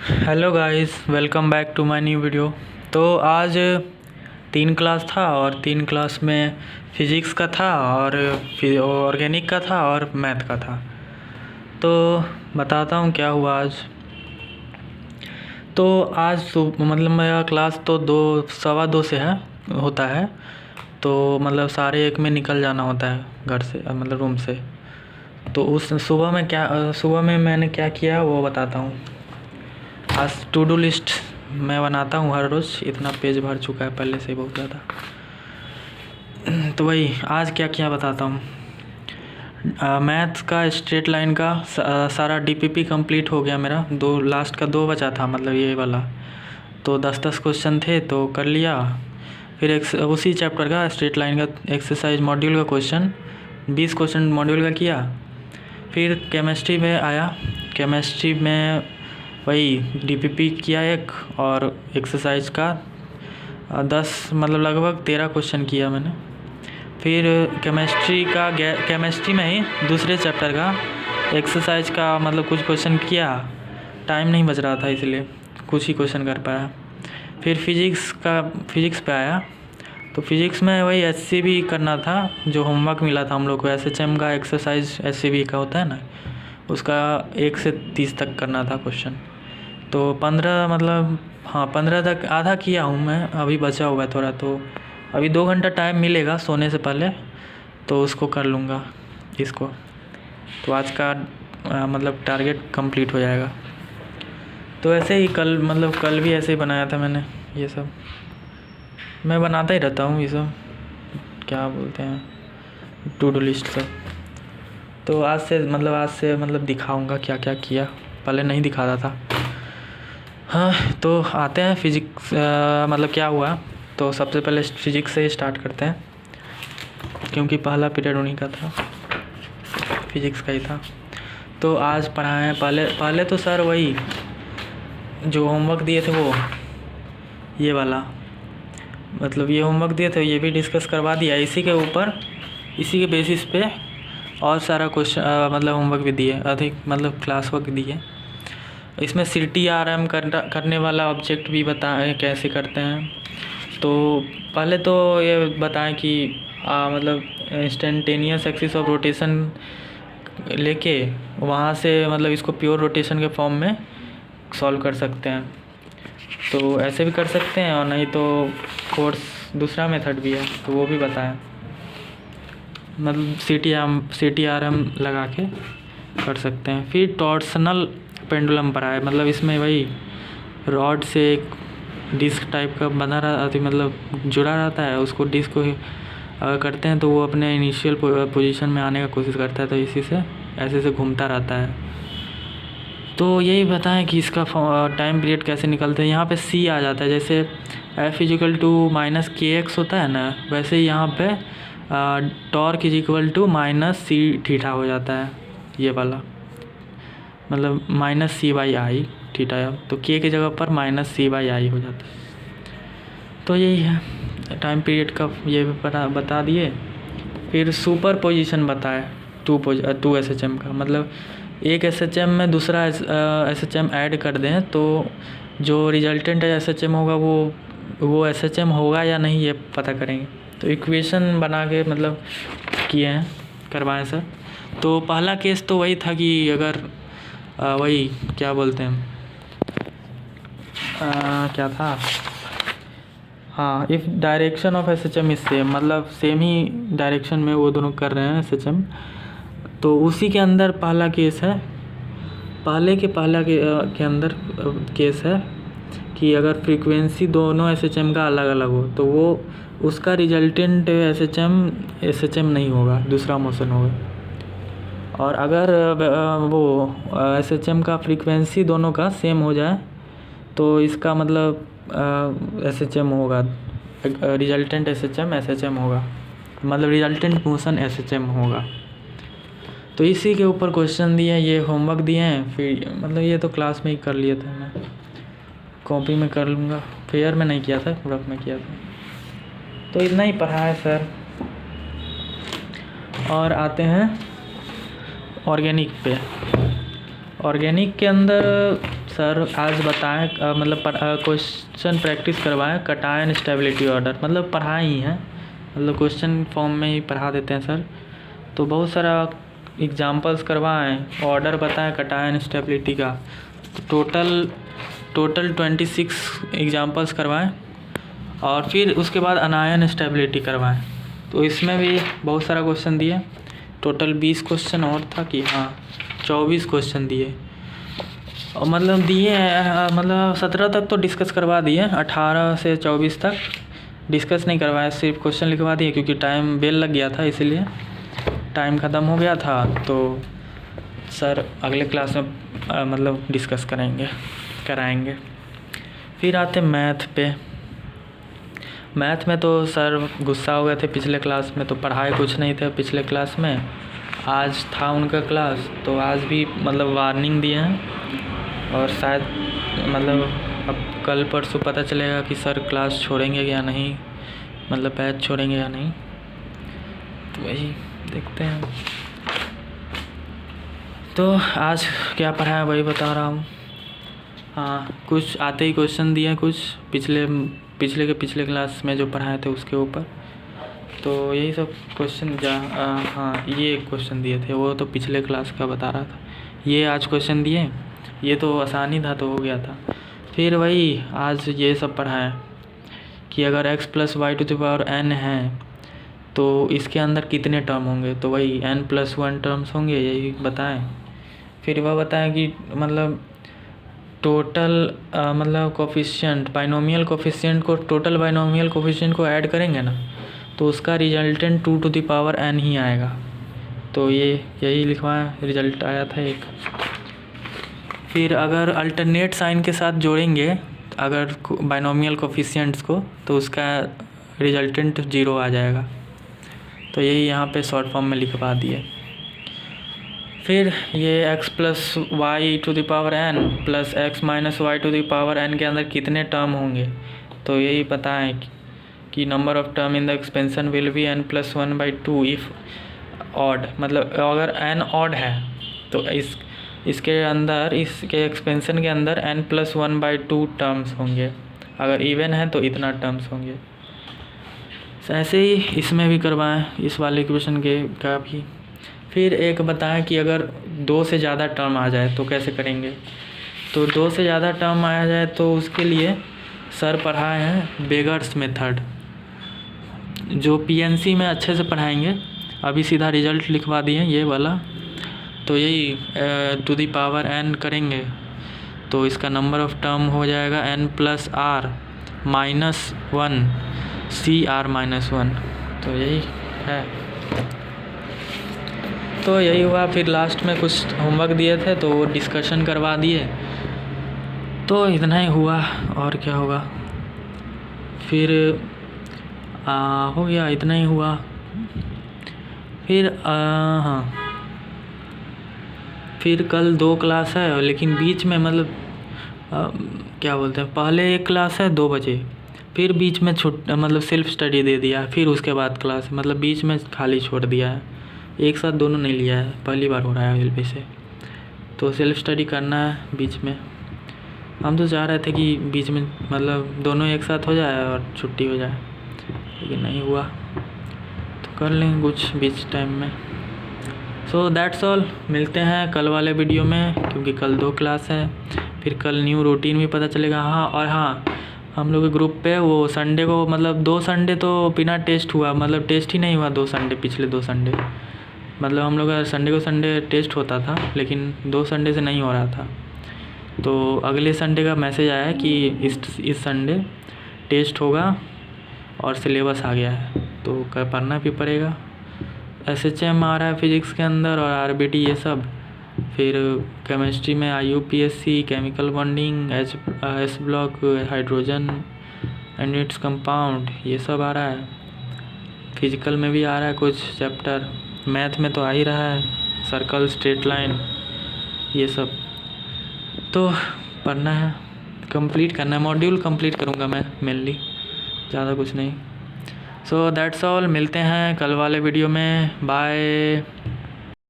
Hello guys, welcome back to my new video. तो आज 3 class था और 3 क्लास में फिज़िक्स का था और ऑर्गेनिक का था और मैथ का था। तो बताता हूँ क्या हुआ आज। तो आज मतलब मेरा क्लास तो 2 सवा 2 से होता है। तो मतलब 1:30 में निकल जाना होता है घर से, मतलब रूम से। तो उस सुबह में मैंने क्या किया वो बताता हूँ। आज टू डू लिस्ट मैं बनाता हूँ हर रोज़। इतना पेज भर चुका है पहले से ही बहुत ज़्यादा। तो वही आज क्या किया बताता हूँ। मैथ्स का स्ट्रेट लाइन का सारा डीपीपी कंप्लीट हो गया मेरा। लास्ट का 2 बचा था, मतलब ये वाला। तो 10-10 क्वेश्चन थे तो कर लिया। फिर उसी चैप्टर का स्ट्रेट लाइन का एक्सरसाइज मॉड्यूल का क्वेश्चन 20 क्वेश्चन मॉड्यूल का किया। फिर केमिस्ट्री में आया। केमिस्ट्री में वही डीपीपी किया एक, और एक्सरसाइज का 10 मतलब लगभग 13 क्वेश्चन किया मैंने। फिर केमिस्ट्री में ही दूसरे चैप्टर का एक्सरसाइज का मतलब कुछ क्वेश्चन किया। टाइम नहीं बच रहा था इसलिए कुछ ही क्वेश्चन कर पाया। फिर फिज़िक्स पे आया। तो फिज़िक्स में वही एचसीवी करना था, जो होमवर्क मिला था हम लोग को। एसएचएम का एक्सरसाइज एचसीवी का होता है ना, उसका 1 से 30 तक करना था क्वेश्चन। तो 15 मतलब 15 तक आधा किया हूँ मैं, अभी बचा हुआ है थोड़ा। तो अभी 2 घंटा टाइम मिलेगा सोने से पहले, तो उसको कर लूँगा इसको। तो आज का मतलब टारगेट कंप्लीट हो जाएगा। तो ऐसे ही कल भी ऐसे ही बनाया था मैंने। ये सब मैं बनाता ही रहता हूँ, ये सब क्या बोलते हैं, टू डू लिस्ट सब। तो आज से दिखाऊंगा क्या क्या किया, पहले नहीं दिखाता था। हाँ, तो आते हैं फिज़िक्स मतलब क्या हुआ। तो सबसे पहले फिज़िक्स से ही स्टार्ट करते हैं, क्योंकि पहला पीरियड उन्हीं का था, फिज़िक्स का ही था। तो आज पढ़ाए पहले तो सर वही जो होमवर्क दिए थे वो ये वाला, मतलब ये होमवर्क दिए थे ये भी डिस्कस करवा दिया। इसी के बेसिस पे और सारा क्वेश्चन मतलब होमवर्क भी दिए, अधिक मतलब क्लास वर्क दिए। इसमें CTRM करने वाला ऑब्जेक्ट भी बताएं कैसे करते हैं। तो पहले तो ये बताएं कि मतलब इंस्टेंटेनियस एक्सिस ऑफ रोटेशन लेके वहाँ से मतलब इसको प्योर रोटेशन के फॉर्म में सॉल्व कर सकते हैं। तो ऐसे भी कर सकते हैं, और नहीं तो कोर्स दूसरा मेथड भी है तो वो भी बताएं, मतलब CTRM लगा के कर सकते हैं। फिर टॉर्सनल पेंडुलम पर आए, मतलब इसमें वही रॉड से एक डिस्क टाइप का बना रहता, मतलब जुड़ा रहता है। उसको डिस्क को अगर करते हैं तो वो अपने इनिशियल पोजीशन में आने का कोशिश करता है, तो इसी से ऐसे से घूमता रहता है। तो यही बताएं कि इसका टाइम पीरियड कैसे निकलते हैं। यहाँ पे C आ जाता है, जैसे F = -kx होता है ना, वैसे ही यहाँ पे टॉर्क = -c θ हो जाता है, ये वाला मतलब -c/i थीटा। तो k की जगह पर -c/i हो जाता है। तो यही है टाइम पीरियड का, ये भी बता दिए। फिर सुपर पोजीशन बताए 2 SHM का, मतलब एक SHM में दूसरा SHM ऐड कर दें तो जो रिजल्टेंट SHM होगा वो SHM होगा या नहीं ये पता करेंगे। तो इक्वेशन बना के मतलब किए हैं, करवाएं सर। तो पहला केस तो वही था कि अगर वही क्या बोलते हैं क्या था, हाँ, if direction of SHM is same, मतलब सेम ही डायरेक्शन में वो दोनों कर रहे हैं SHM। तो उसी के अंदर पहला केस है, पहले के अंदर केस है कि अगर फ्रीक्वेंसी दोनों SHM का अलग अलग हो तो वो उसका रिजल्टेंट SHM नहीं होगा, दूसरा मोशन होगा। और अगर वो SHM का फ्रीक्वेंसी दोनों का सेम हो जाए तो इसका मतलब SHM होगा, रिजल्टेंट SHM होगा, मतलब रिजल्टेंट मोशन SHM होगा। तो इसी के ऊपर क्वेश्चन दिए, ये होमवर्क दिए हैं। फिर मतलब ये तो क्लास में ही कर लिए थे, मैं कॉपी में कर लूँगा, फेयर में नहीं किया था, रफ में किया था। तो इतना ही पढ़ा है सर। और आते हैं ऑर्गेनिक पे। ऑर्गेनिक के अंदर सर आज बताएं मतलब क्वेश्चन प्रैक्टिस करवाएं कटायन स्टेबिलिटी ऑर्डर, मतलब पढ़ाए ही हैं, मतलब क्वेश्चन फॉर्म में ही पढ़ा देते हैं सर। तो बहुत सारा एग्जांपल्स करवाएं, ऑर्डर बताएं कटायन स्टेबिलिटी का। टोटल 26 एग्जांपल्स करवाएं और फिर उसके बाद अनायन स्टेबिलिटी करवाएं। तो इसमें भी बहुत सारा क्वेश्चन दिए, टोटल 20 क्वेश्चन और था कि हाँ 24 क्वेश्चन दिए, और मतलब दिए मतलब 17 तक तो डिस्कस करवा दिए, 18 से 24 तक डिस्कस नहीं करवाया, सिर्फ क्वेश्चन लिखवा दिए क्योंकि टाइम बेल लग गया था, इसीलिए टाइम ख़त्म हो गया था। तो सर अगले क्लास में मतलब डिस्कस कराएंगे। फिर आते मैथ पे। मैथ में तो सर गुस्सा हो गए थे पिछले क्लास में, तो पढ़ाए कुछ नहीं थे पिछले क्लास में। आज था उनका क्लास, तो आज भी मतलब वार्निंग दिए हैं, और शायद मतलब अब कल परसों पता चलेगा कि सर क्लास छोड़ेंगे या नहीं, मतलब बैच छोड़ेंगे या नहीं, तो वही देखते हैं। तो आज क्या पढ़ा है वही बता रहा हूँ। हाँ, कुछ आते ही क्वेश्चन दिए, कुछ पिछले क्लास में जो पढ़ाए थे उसके ऊपर, तो यही सब क्वेश्चन हाँ ये क्वेश्चन दिए थे, वो तो पिछले क्लास का बता रहा था। ये आज क्वेश्चन दिए, ये तो आसानी था तो हो गया था। फिर वही आज ये सब पढ़ाएं कि अगर x + y⁴ n है तो इसके अंदर कितने टर्म होंगे, तो वही n+1 टर्म्स होंगे, यही बताएं। फिर वह बताएं कि मतलब टोटल मतलब कोफिशिएंट, बाइनोमियल कोफिशिएंट को, टोटल बाइनोमियल कोफिशिएंट को ऐड करेंगे ना, तो उसका रिजल्टेंट 2 n ही आएगा। तो यही लिखवाएं, रिजल्ट आया था एक। फिर अगर अल्टरनेट साइन के साथ जोड़ेंगे अगर बाइनोमियल कोफिशिएंट्स को, तो उसका रिजल्टेंट 0 आ जाएगा। तो यही यहाँ पे शॉर्ट फॉर्म में लिखवा दिए। फिर ये x + y⁴ n + x - y⁴ n के अंदर कितने टर्म होंगे, तो यही बताएं कि number of term in the expansion will be n+1/2 if odd, मतलब अगर n ऑड है तो इसके अंदर, इसके एक्सपेंशन के अंदर n+1/2 टर्म्स होंगे, अगर इवन है तो इतना टर्म्स होंगे। ऐसे ही इसमें भी करवाएं, इस वाले क्वेश्चन का भी। फिर एक बताएं कि अगर 2 से ज़्यादा टर्म आ जाए तो कैसे करेंगे। तो 2 से ज़्यादा टर्म आ जाए तो उसके लिए सर पढ़ाए हैं बेगर्स मेथड, जो PNC में अच्छे से पढ़ाएंगे। अभी सीधा रिजल्ट लिखवा दिए ये वाला। तो यही n करेंगे तो इसका नंबर ऑफ़ टर्म हो जाएगा n+r - 1 CR-1। तो यही है, तो यही हुआ। फिर लास्ट में कुछ होमवर्क दिए थे तो वो डिस्कशन करवा दिए, तो इतना ही हुआ और क्या होगा। फिर हो गया, इतना ही हुआ। फिर हाँ, फिर कल 2 क्लास है, लेकिन बीच में मतलब क्या बोलते हैं, पहले एक क्लास है 2 बजे, फिर बीच में मतलब सेल्फ स्टडी दे दिया, फिर उसके बाद क्लास, मतलब बीच में खाली छोड़ दिया है, एक साथ दोनों नहीं लिया है, पहली बार हो रहा है एलपी से। तो सेल्फ स्टडी करना है बीच में। हम तो चाह रहे थे कि बीच में मतलब दोनों एक साथ हो जाए और छुट्टी हो जाए, लेकिन नहीं हुआ, तो कर लेंगे कुछ बीच टाइम में। सो दैट्स ऑल, मिलते हैं कल वाले वीडियो में, क्योंकि कल 2 क्लास है। फिर कल न्यू रूटीन भी पता चलेगा। हाँ, और हाँ, हम लोग के ग्रुप पे वो संडे को, मतलब 2 संडे तो बिना टेस्ट हुआ, मतलब टेस्ट ही नहीं हुआ 2 संडे, पिछले 2 संडे। मतलब हम लोग का संडे को संडे टेस्ट होता था, लेकिन 2 संडे से नहीं हो रहा था। तो अगले संडे का मैसेज आया कि इस संडे टेस्ट होगा और सिलेबस आ गया है, तो पढ़ना भी पड़ेगा। SHM आ रहा है फिज़िक्स के अंदर, और RBT ये सब। फिर केमिस्ट्री में IUPAC, chemical bonding, S block, hydrogen and its compound, ये सब आ रहा है। फिजिकल में भी आ रहा है कुछ चैप्टर, मैथ में तो आ ही रहा है, सर्कल, स्ट्रेट लाइन, ये सब तो पढ़ना है, कंप्लीट करना है। मॉड्यूल कंप्लीट करूँगा मैं मेनली, ज़्यादा कुछ नहीं। सो दैट्स ऑल, मिलते हैं कल वाले वीडियो में। बाय।